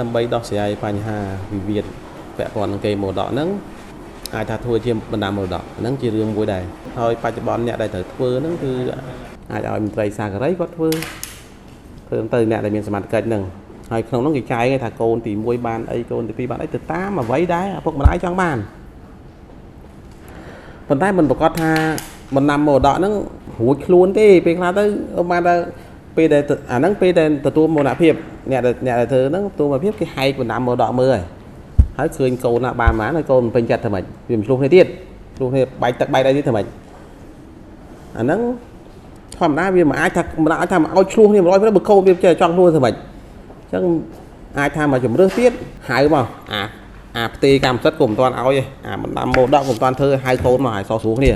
ដើម្បីដោះស្រាយបញ្ហាវិវាទពាក់ព័ន្ធនឹងកេរមរតកហ្នឹងអាចថាធ្វើជាបណ្ដាមរតកហ្នឹងជារឿងមួយដែរហើយបច្ចុប្បន្នអ្នកដែលត្រូវធ្វើហ្នឹងគឺអាចឲ្យមន្ត្រីសាករីគាត់ធ្វើទៅអ្នកដែលមានសមត្ថកិច្ចហ្នឹងហើយក្នុងហ្នឹងគេចែកថាកូនទី1បានអីកូនទី2បានអីទៅតាមអ្វីដែរឪពុកម្ដាយចង់បានប៉ុន្តែមិនប្រកាសថាបណ្ដាមរតកហ្នឹងរួចខ្លួនទេពេលខ្លះទៅបានតែពេលដែលអាហ្នឹងពេលដែលទទួលមរណភាពអ្នកដែលធ្វើហ្នឹងទទួលមរណភាពគេហែកបណ្ដាមរតកមើលហើយឃើញកូនណាបានហើយកូនពេញចិត្តធ្វើម៉េចវាមិនឆ្លោះគ្នាទៀតឆ្លោះគ្នាបែកទឹកបែកអីទៀតធ្វើម៉េចអាហ្នឹងធម្មតាវាមិនអាចថាមិនអាចថាមកឲ្យឆ្លោះគ្នា100%បើកូនវាចេះចង់ខ្លួនធ្វើម៉េចអញ្ចឹងអាចថាមកជំរឿសទៀតហៅមកអាផ្ទេកម្មសិទ្ធិក៏មិនទាន់ឲ្យទេអាបណ្ដាមរតកក៏មិនទាន់ធ្វើហៅកូនមកឲ្យសោះស្រួលគ្នា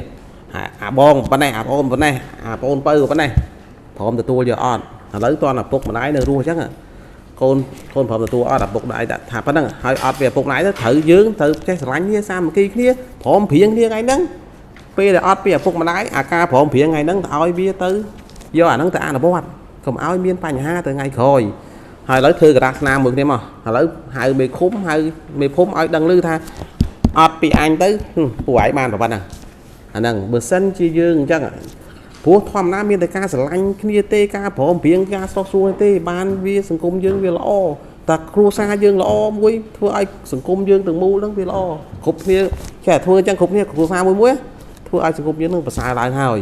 អាបងប៉ុណ្ណេះអាប្អូនប៉ុណ្ណេះអាប្អូនបើប៉ុណ្ណេះព្រមទទួលយកអត់ឥឡូវតើឪពុកម្ដាយនៅរស់អញ្ចឹងកូនព្រមទទួលអត់ឪពុកម្ដាយថាប៉ុណ្ណឹងហើយអត់វាឪពុកម្ដាយទៅត្រូវយើងត្រូវចេះស្រឡាញ់គ្នាសាមគ្គីគ្នាព្រមព្រៀងគ្នាថ្ងៃហ្នឹងពេលដែលអត់ពីឪពុកម្ដាយអាការព្រមព្រៀងថ្ងៃហ្នឹងទៅឲ្យវាទៅយកអាហ្នឹងទៅអនុវត្តកុំឲ្យមានបញ្ហាទៅថ្ងៃក្រោយហើយឥឡូវធ្វើការស្នាមមួយគ្នាមកឥឡូវហៅមេឃុំហៅមេភូមិឲ្យដឹងឮថាអត់ពីអញទៅពួកឯងបានប៉ុណ្ណឹងអាហ្នឹងបើសិនជាយើងអញ្ចឹងព្រោះធម្មតាមានតែការស្រឡាញ់គ្នាទេការព្រមព្រៀងការសោះសួរទេបានវាសង្គមយើងវាល្អតែគ្រួសារយើងល្អមួយធ្វើឲ្យសង្គមយើងទាំងមូលហ្នឹងវាល្អគ្រប់គ្នាចេះធ្វើអញ្ចឹងគ្រប់គ្នាគ្រួសារមួយធ្វើឲ្យសង្គមយើងនឹងប្រសើរឡើងហើយ